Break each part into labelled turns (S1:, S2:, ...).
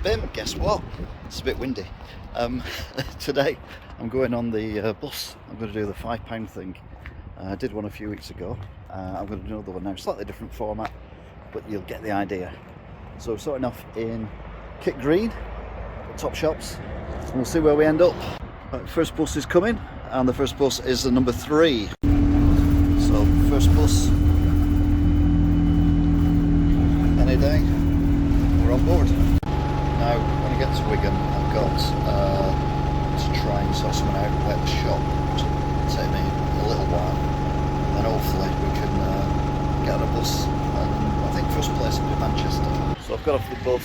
S1: Bim, guess what? It's a bit windy. Today I'm going on the bus. I'm going to do the £5 thing. I did one a few weeks ago. I'm going to do another one now, slightly different format, but you'll get the idea. So we're starting off in Kit Green, Top Shops, and we'll see where we end up. Right, first bus is coming, and the first bus is the number 3. So first bus, any day, we're on board. Now, when I get to Wigan, I've got to try and sort someone out at the shop. It'll take me a little while, and then hopefully we can get on a bus. And I think first place will be Manchester. So I've got off the bus,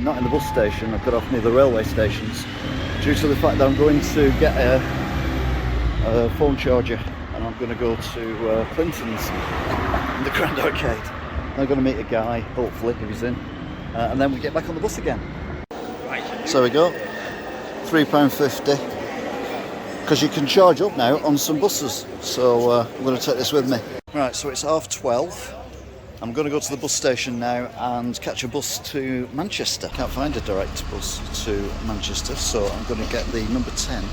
S1: not in the bus station, I've got off near the railway stations, due to the fact that I'm going to get a phone charger, and I'm going to go to Clinton's in the Grand Arcade. I'm going to meet a guy, hopefully, if he's in. And then we get back on the bus again. So we go, £3.50, because you can charge up now on some buses. So I'm going to take this with me. Right, so it's 12:30. I'm going to go to the bus station now and catch a bus to Manchester. Can't find a direct bus to Manchester, so I'm going to get the number 10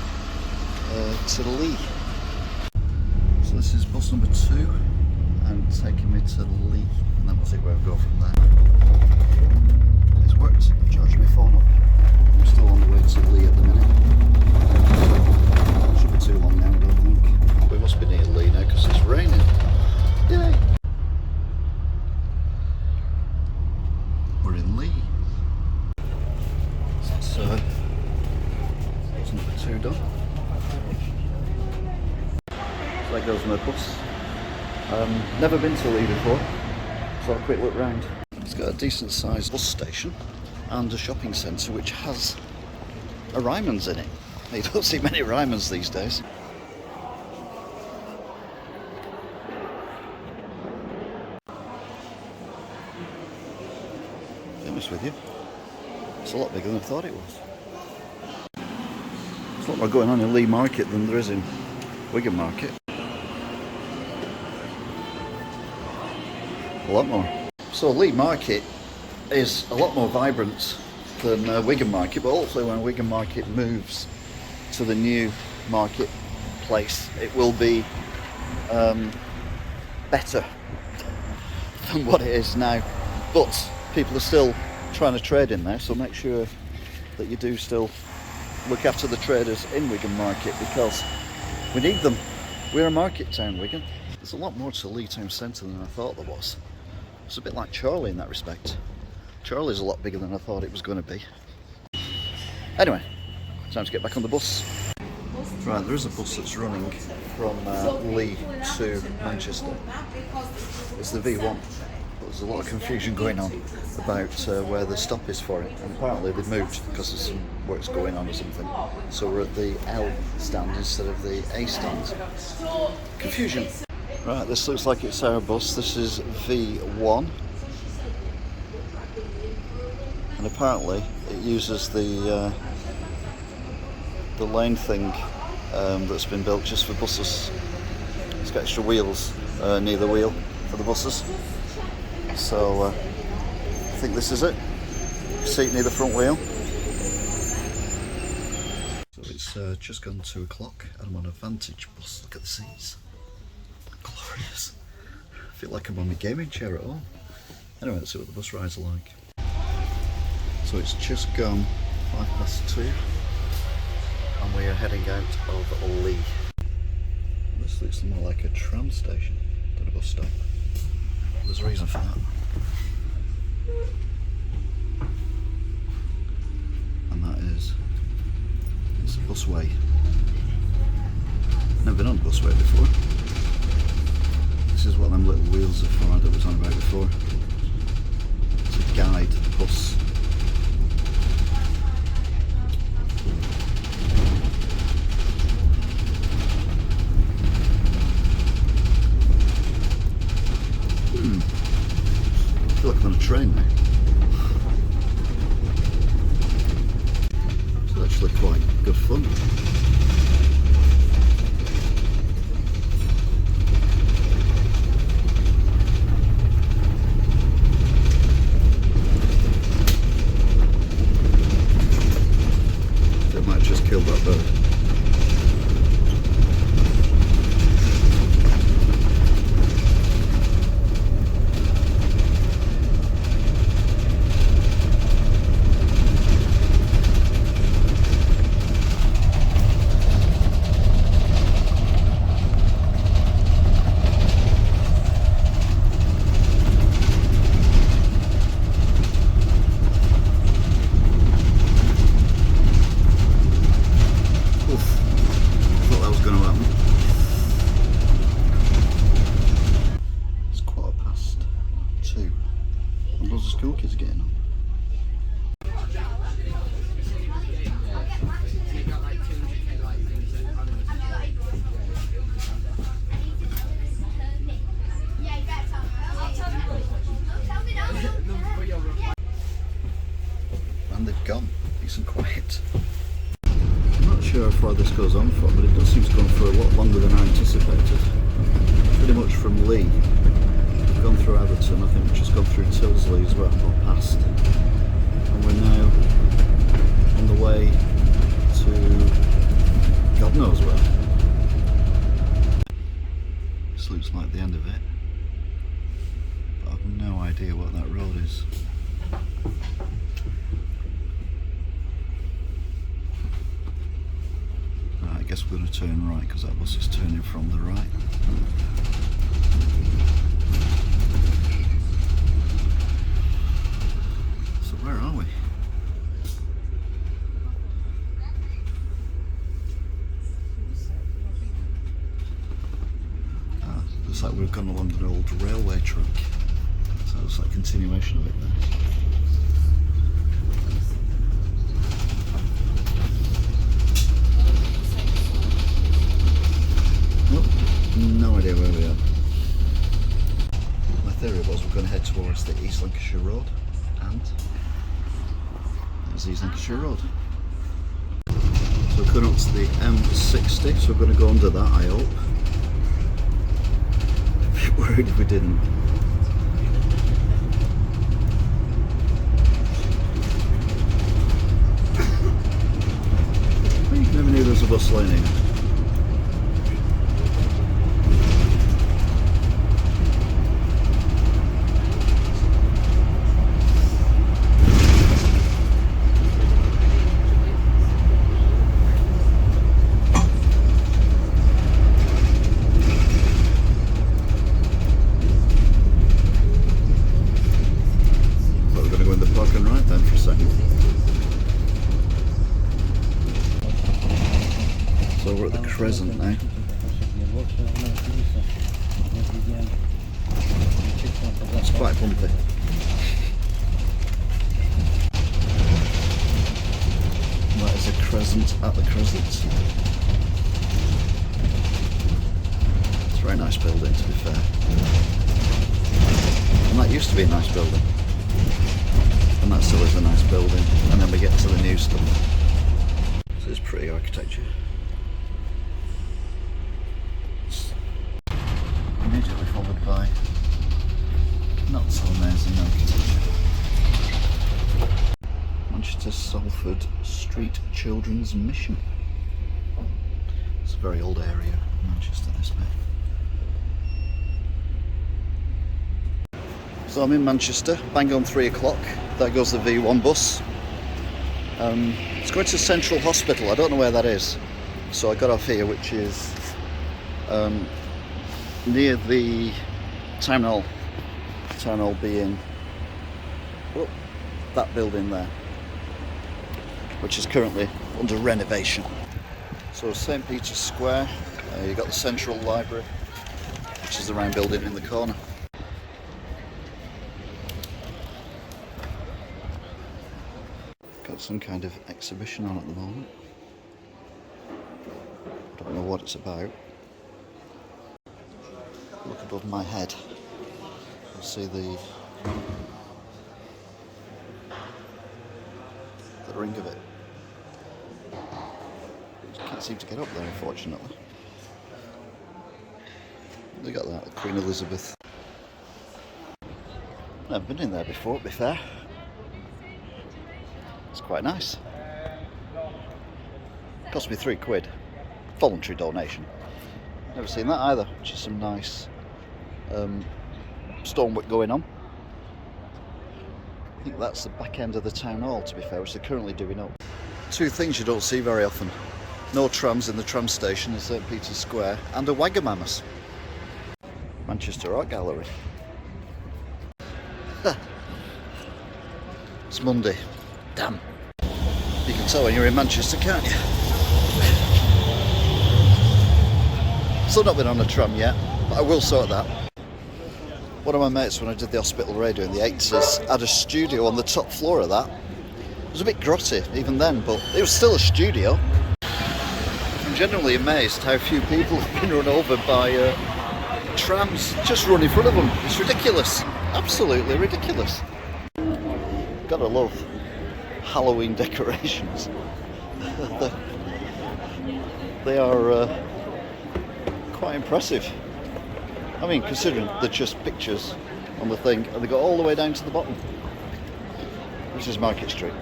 S1: to Lee. So this is bus number 2 and taking me to Lee, and then we'll see where we go from there. It's worked. I've charged my phone up. I'm still on the way to Lee at the minute. Shouldn't be too long now, I don't think. We must be near Lee now because it's raining. Yay! We're in Lee. So that's number 2 done. So there goes my bus. Never been to Lee before, so I'll quick look round. It's got a decent sized bus station and a shopping centre which has a Ryman's in it. You don't see many Ryman's these days. To be honest with you, it's a lot bigger than I thought it was. There's a lot more going on in Lee Market than there is in Wigan Market. A lot more. So Lee Market is a lot more vibrant than Wigan Market, but hopefully when Wigan Market moves to the new marketplace, it will be better than what it is now. But people are still trying to trade in there, so make sure that you do still look after the traders in Wigan Market, because we need them. We're a market town, Wigan. There's a lot more to Lee Town Centre than I thought there was. It's a bit like Charlie in that respect. Charlie's a lot bigger than I thought it was going to be. Anyway, time to get back on the bus. Right, there is a bus that's running from Lee to Manchester. It's the V1. But there's a lot of confusion going on about where the stop is for it. And apparently they've moved because there's some works going on or something. So we're at the L stand instead of the A stand. Confusion. Right, this looks like it's our bus. This is V1. And apparently it uses the lane thing that's been built just for buses. It's got extra wheels near the wheel for the buses. So I think this is it. Seat near the front wheel. So it's just gone 2 o'clock and I'm on a Vantage bus. Look at the seats. Glorious. I feel like I'm on my gaming chair at home. Anyway, let's see what the bus rides are like. So it's just gone 2:05 and we are heading out of Lee. This looks more like a tram station than a bus stop. There's a reason for that. And that is, it's a busway. Never been on a busway before. This is what them little wheels are for that was on about before. To guide the bus. I feel like I'm on a train now. It's actually quite good fun. and they've gone. Nice and quiet. I'm not sure how far this goes on for, but it does seem to go on for a lot longer than I anticipated. Pretty much from Lee. We've gone through Atherton, I think we've just gone through Tyldesley as well, or past. And we're now on the way to God knows where. This looks like the end of it, but I've no idea what that road is. Right, I guess we're going to turn right because that bus is turning from the right. So where are we? Looks like we've gone along an old railway track. So it looks like a continuation of it there. No idea where we are. My theory was we're going to head towards the East Lancashire Road, and there's East Lancashire Road. So we're going up to the M60, so we're going to go under that, I hope. A bit worried if we didn't. I never knew there was a bus lane here. So we're at the Crescent now. It's quite bumpy. That is a Crescent at the Crescent. It's a very nice building, to be fair. And that used to be a nice building. And that still is a nice building. And then we get to the new stuff. So it's pretty architecture. Immediately followed by not so amazing architecture. Manchester Salford Street Children's Mission. It's a very old area of Manchester, this bit. So I'm in Manchester, bang on 3 o'clock. There goes the V1 bus. It's going to Central Hospital, I don't know where that is. So I got off here, which is near the town hall. Town hall being that building there, which is currently under renovation. So St. Peter's Square, you've got the Central Library, which is the round building in the corner. Got some kind of exhibition on at the moment. Don't know what it's about. Look above my head. You'll see the ring of it. Can't seem to get up there, unfortunately. They got that, Queen Elizabeth. Never been in there before, to be fair. It's quite nice. Cost me £3. Voluntary donation. Never seen that either, which is some nice stonework going on. I think that's the back end of the town hall, to be fair, which they're currently doing up. Two things you don't see very often. No trams in the tram station in St. Peter's Square, and a Wagamama's. Manchester Art Gallery. It's Monday. Damn. You can tell when you're in Manchester, can't you? Still not been on a tram yet, but I will sort that. One of my mates, when I did the hospital radio in the 80s, had a studio on the top floor of that. It was a bit grotty even then, but it was still a studio. I'm genuinely amazed how few people have been run over by trams just run in front of them. It's ridiculous. Absolutely ridiculous. Gotta love Halloween decorations. They are quite impressive. I mean, considering they're just pictures on the thing, and they go all the way down to the bottom. This is Market Street.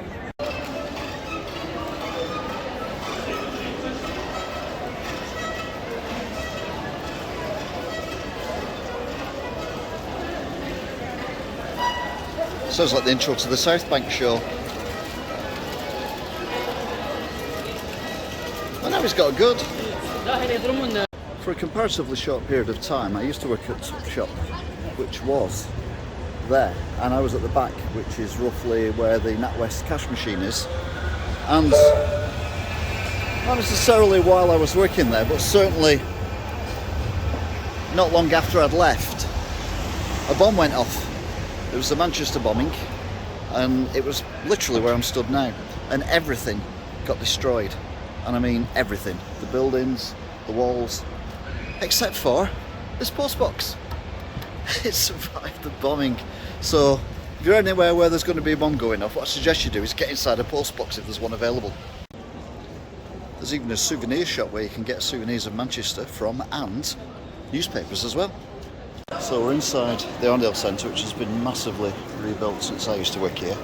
S1: Sounds like the intro to the South Bank show. And now he's got a good. For a comparatively short period of time, I used to work at Topshop, which was there, and I was at the back, which is roughly where the NatWest cash machine is. And not necessarily while I was working there, but certainly not long after I'd left, a bomb went off. It was the Manchester bombing, and it was literally where I'm stood now, and everything got destroyed. And I mean everything. The buildings, the walls, except for this postbox. It survived the bombing. So if you're anywhere where there's going to be a bomb going off, what I suggest you do is get inside a postbox if there's one available. There's even a souvenir shop where you can get souvenirs of Manchester from, and newspapers as well. So we're inside the Arndale Centre, which has been massively rebuilt since I used to work here,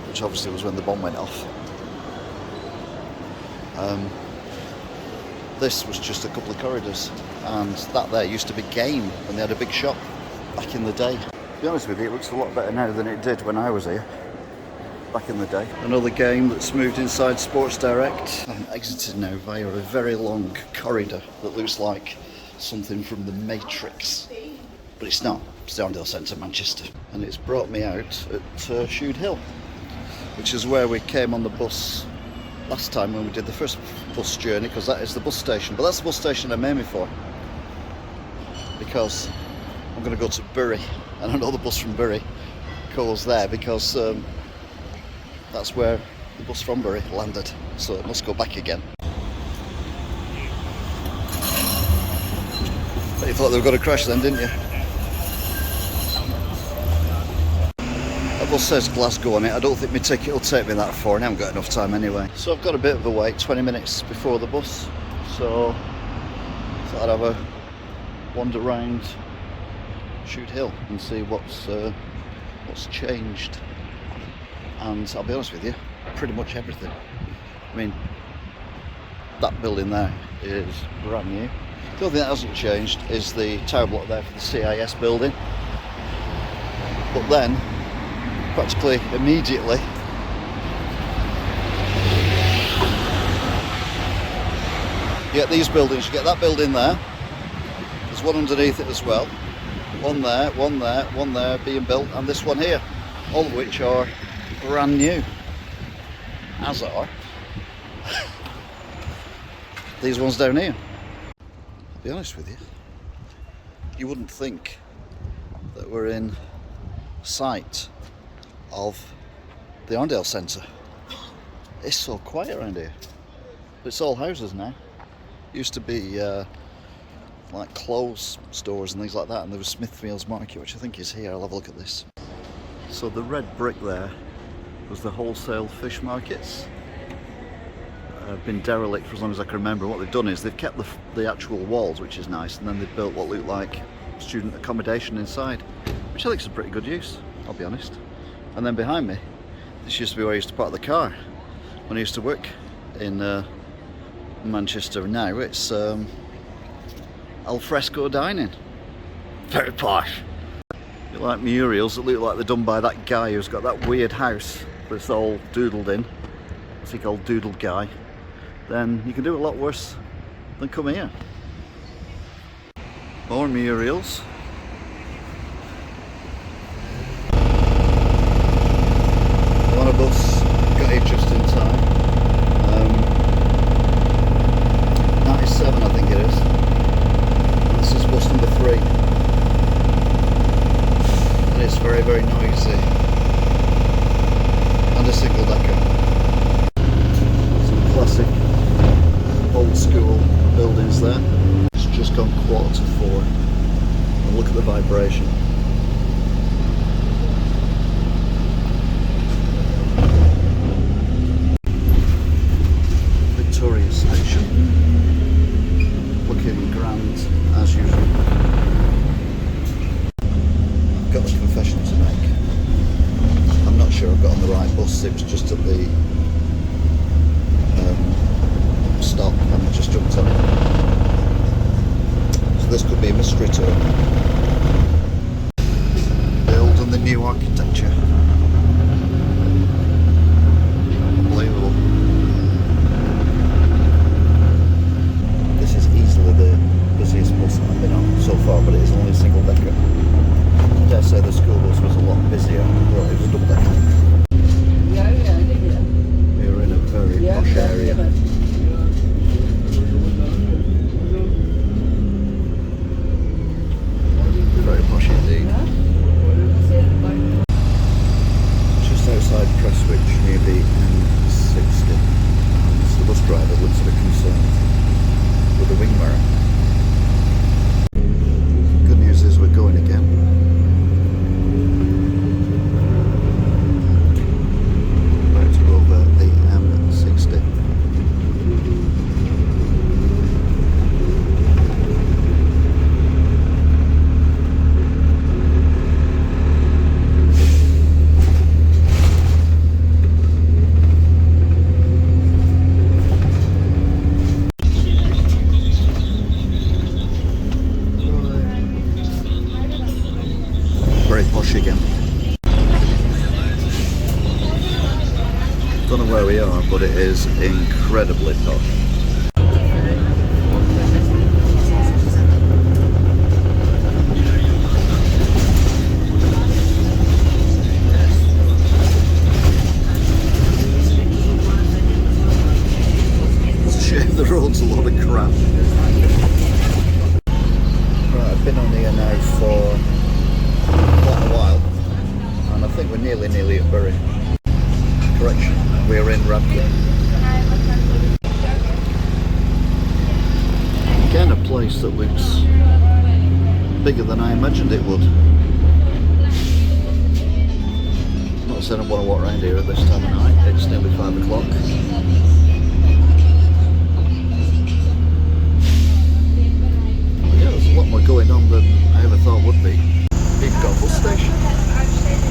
S1: which obviously was when the bomb went off. This was just a couple of corridors, and that there used to be Game, and they had a big shop back in the day. To be honest with you, it looks a lot better now than it did when I was here back in the day. Another Game that's moved inside Sports Direct. I'm exited now via a very long corridor that looks like something from the Matrix, but it's not. It's the Arndale Centre, Manchester, and it's brought me out at Shude Hill, which is where we came on the bus last time when we did the first bus journey, because that is the bus station. But that's the bus station I made me for, because I'm going to go to Bury, and I know the bus from Bury goes there because that's where the bus from Bury landed, so it must go back again. But you thought they were going to crash then, didn't you? That bus says Glasgow on it. I don't think my ticket will take me that far, and I haven't got enough time anyway. So I've got a bit of a wait, 20 minutes before the bus, so I thought I'd have a wander around Shude Hill and see what's changed. And I'll be honest with you, pretty much everything. I mean, that building there is brand new. The only thing that hasn't changed is the tower block there for the CIS building. But then, practically immediately, you get these buildings. You get that building there. There's one underneath it as well. One there, one there, one there being built, and this one here. All of which are brand new. As are these ones down here. I'll be honest with you, you wouldn't think that we're in sight of the Arndale Centre. It's so quiet around here. It's all houses now. Used to be like clothes stores and things like that, and there was Smithfield's Market, which I think is here. I'll have a look at this. So the red brick there was the wholesale fish markets. Been derelict for as long as I can remember. What they've done is they've kept the actual walls, which is nice, and then they've built what looked like student accommodation inside, which I think is a pretty good use, I'll be honest. And then behind me, this used to be where I used to park the car when I used to work in Manchester. Now it's al fresco dining. Very posh. A bit like murals that look like they're done by that guy who's got that weird house that's all doodled in. What's he called? Doodled guy. Then you can do a lot worse than come here. More murals. On a bus, got here just in time. 97 I think it is. And this is bus number 3. And it's very, very noisy. And a single decker. Some classic old school buildings there. It's just gone 3:45. And look at the vibration. bus, it was just at the stop and I just jumped on it. So this could be a mystery tour. The old and the new architecture. Unbelievable. This is easily the busiest bus that I've been on so far, but it is only a single decker. I dare say the school bus was a lot busier, but it was a double decker. We're in a very posh area. Very posh indeed. Just outside Prestwich near the M60. And the bus driver looks a bit concerned with the wing mirror. Good news is we're going again. About to go over the M60. Very posh again. Don't know where we are, but it is incredibly posh. It's a shame the road's a lot of crap. Right, I've been on here now for quite a while, and I think we're nearly at Bury. Correction, we're in Radcliffe. Again, a place that looks bigger than I imagined it would. Not saying I want to walk around here at this time of night, it's nearly 5 o'clock. Yeah, there's a lot more going on than I ever thought would be. Even got a bus station.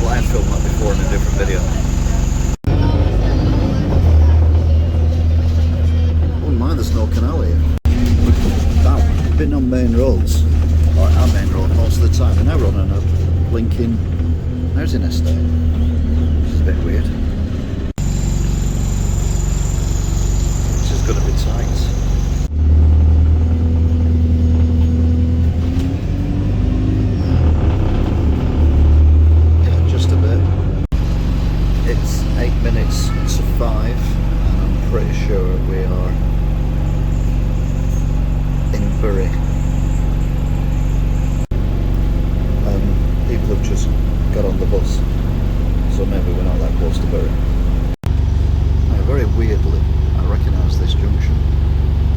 S1: Well, I have filmed that before in a different video. Oh my, there's no canal here. Wow, I've been on main roads, or our main road most of the time, and now we're on a blinking housing estate. Which is a bit weird. This is going to be tight. It's 8 minutes to 5 and I'm pretty sure we are in Bury. People have just got on the bus, so maybe we're not that close to Bury. Now, very weirdly, I recognise this junction,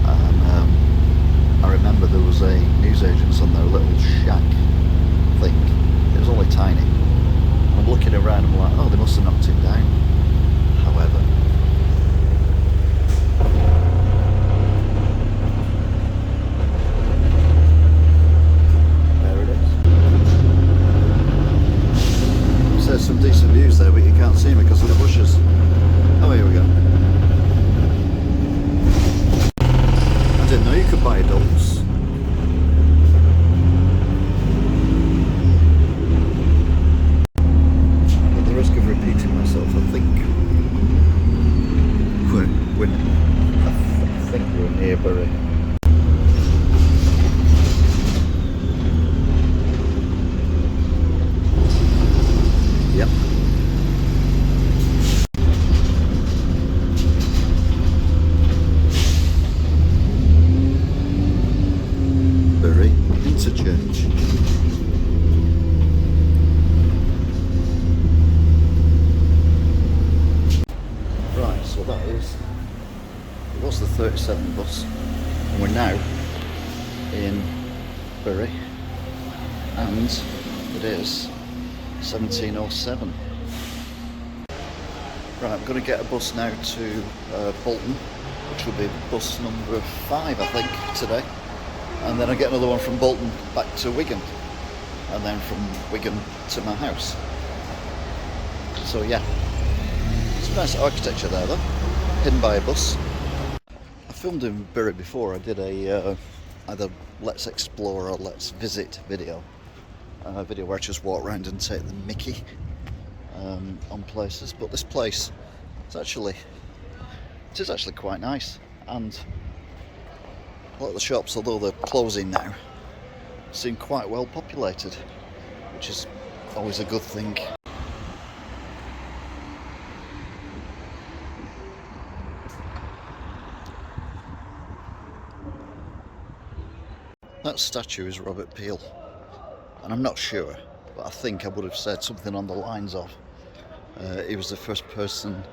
S1: and I remember there was a newsagent's on there, a little shack thing. It was only tiny. I'm looking around and I'm like, oh, they must have knocked it down. However, there it is. It says some decent views there, but you can't see me because of the bushes. Oh, here we go. I didn't know you could buy adults. Repeating myself, I think we're near Bury. Yep. Bury Interchange. So that is, it was the 37 bus, and we're now in Bury, and it is 17:07. Right, I'm going to get a bus now to Bolton, which will be bus number 5 I think today, and then I get another one from Bolton back to Wigan, and then from Wigan to my house. So yeah. Nice architecture there though, hidden by a bus. I filmed in Bury before. I did a either let's explore or let's visit video. A video where I just walk around and take the mickey on places. But this place is actually quite nice, and a lot of the shops, although they're closing now, seem quite well populated, which is always a good thing. That statue is Robert Peel, and I'm not sure, but I think I would have said something on the lines of he was the first person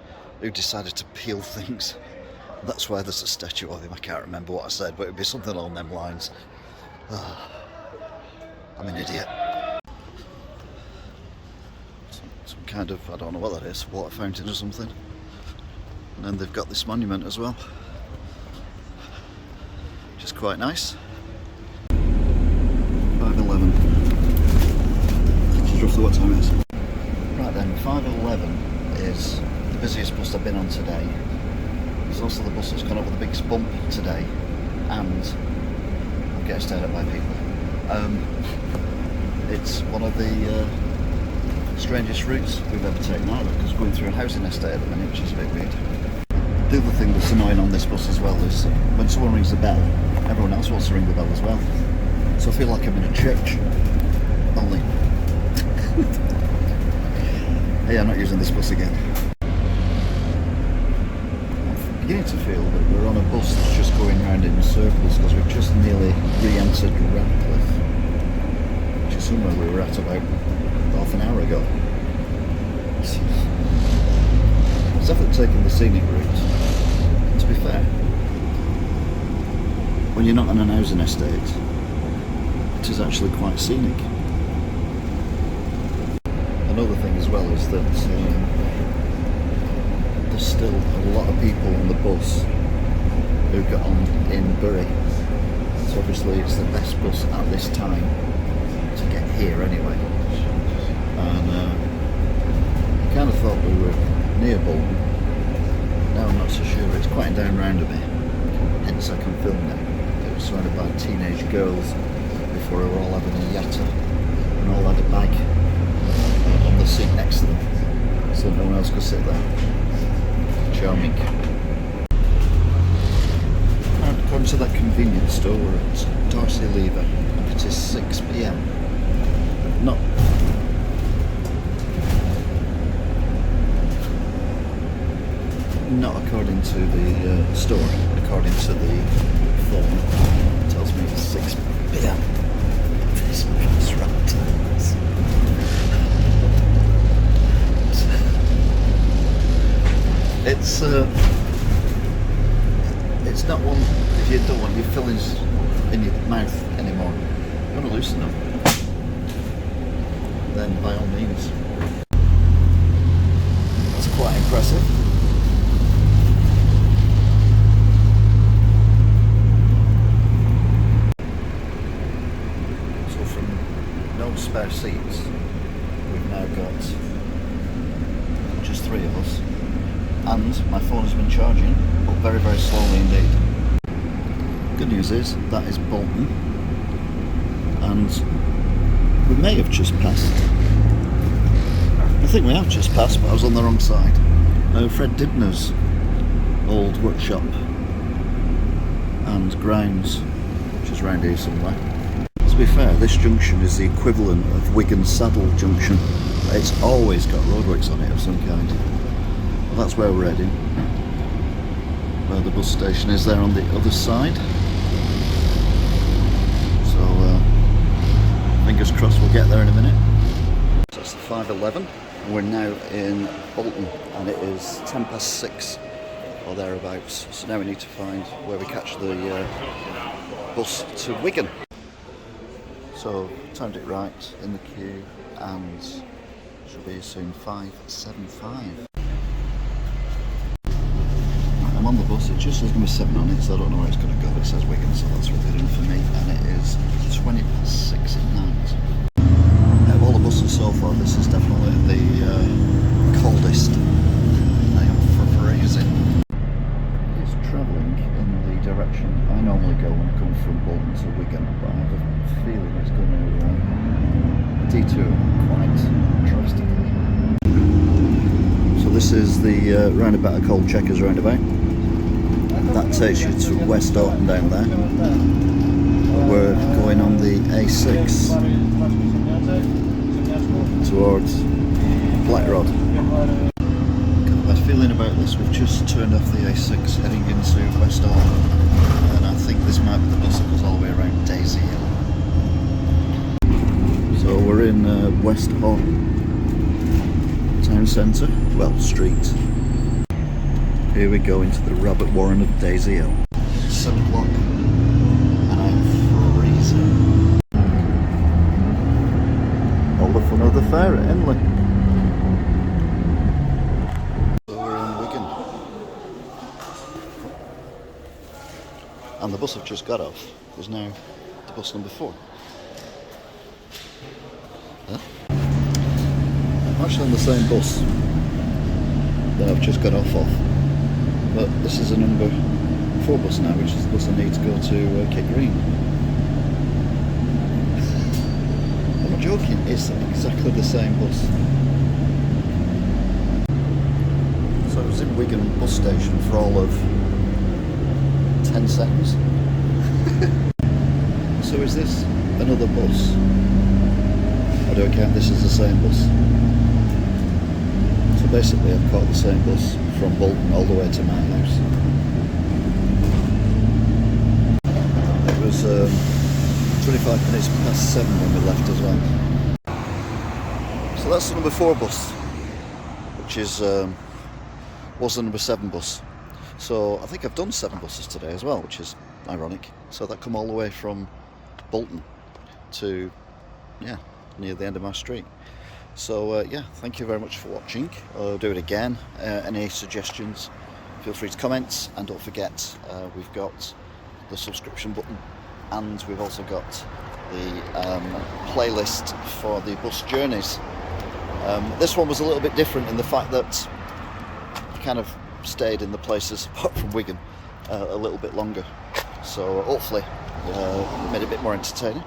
S1: who decided to peel things. That's why there's a statue of him. I can't remember what I said, but it'd be something along them lines. I'm an idiot. Some kind of, I don't know what that is, water fountain or something. And then they've got this monument as well, which is quite nice. 5:11. Which is roughly what time it is. Right then, 5:11 is the busiest bus I've been on today. There's also the bus that's gone up with the biggest bump today, and I'm getting stared at by people. It's one of the strangest routes we've ever taken either, because we're going through a housing estate at the minute, which is a bit weird. The other thing that's annoying on this bus as well is when someone rings the bell, everyone else wants to ring the bell as well. So I feel like I'm in a church, only. Hey, I'm not using this bus again. I'm beginning to feel that we're on a bus that's just going round in circles, because we've just nearly re-entered Radcliffe, which is somewhere we were at about half an hour ago. It's definitely taking the scenic route. To be fair, when you're not on an housing estate, it is actually quite scenic. Another thing as well is that there's still a lot of people on the bus who got on in Bury. So obviously it's the best bus at this time to get here anyway. And I kind of thought we were near Bolton. Now I'm not so sure. It's quieting down round a bit, hence I can film now. It was surrounded by teenage girls before we were all having a yatta and all had a bag on the seat next to them, so no one else could sit there. Charming. And according to that convenience store, we're at Darcy Lever, and it is 6 PM. Not according to the store, according to the phone, it tells me it's 6 PM. This man's right. It's not one, if you don't want your fillings in your mouth anymore, you want to loosen them, then by all means. That's quite impressive. So from no spare seats, we've now got just 3 of us. And my phone has been charging, but very, very slowly indeed. Good news is, that is Bolton, and we may have just passed. I think we have just passed, but I was on the wrong side. Fred Dibner's old workshop and grounds, which is round here somewhere. To be fair, this junction is the equivalent of Wigan Saddle Junction. It's always got roadworks on it of some kind. Well, that's where we're heading. Where the bus station is there on the other side. So, fingers crossed we'll get there in a minute. So it's 5:11. We're now in Bolton, and it is 6:10 or thereabouts. So now we need to find where we catch the bus to Wigan. So, timed it right in the queue, and should be soon 5:75. I'm on the bus, it just says number 7 on it, so I don't know where it's going to go. It says Wigan, so that's really good enough for me, and it is 6:20 at night. Out of all the buses so far, this is definitely the coldest I have detour quite drastically. So this is the roundabout I call Checkers roundabout. That takes you to West Orton down there. We're going on the A6 towards Blackrod. Got a bad feeling about this. We've just turned off the A6 heading into West Orton, and I think this might be the bus that goes all the way around Daisy Hill. So we're in West Orton town centre, well, street. Here we go into the Rabbit Warren of Daisy Hill. 7 o'clock and I'm freezing. All the fun of the fair at Henley. So we're in Wigan. And the bus I've just got off is now the bus number 4. Huh? I'm actually on the same bus that I've just got off of. But this is a number 4 bus now, which is the bus I need to go to Kit Green. I'm not joking, it's exactly the same bus. So I was in Wigan bus station for all of 10 seconds. So is this another bus? I don't count this as the same bus. So basically I've caught the same bus from Bolton all the way to my house. It was 25 minutes past 7 when we left as well. So that's the number 4 bus, which is was the number 7 bus. So I think I've done 7 buses today as well, which is ironic. So that come all the way from Bolton to, yeah, near the end of my street. So yeah, thank you very much for watching. I'll do it again. Any suggestions, feel free to comment, and don't forget we've got the subscription button, and we've also got the playlist for the bus journeys. This one was a little bit different in the fact that I kind of stayed in the places apart from Wigan a little bit longer, so hopefully it made it a bit more entertaining.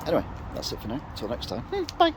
S1: Anyway, that's it for now. Until next time, bye.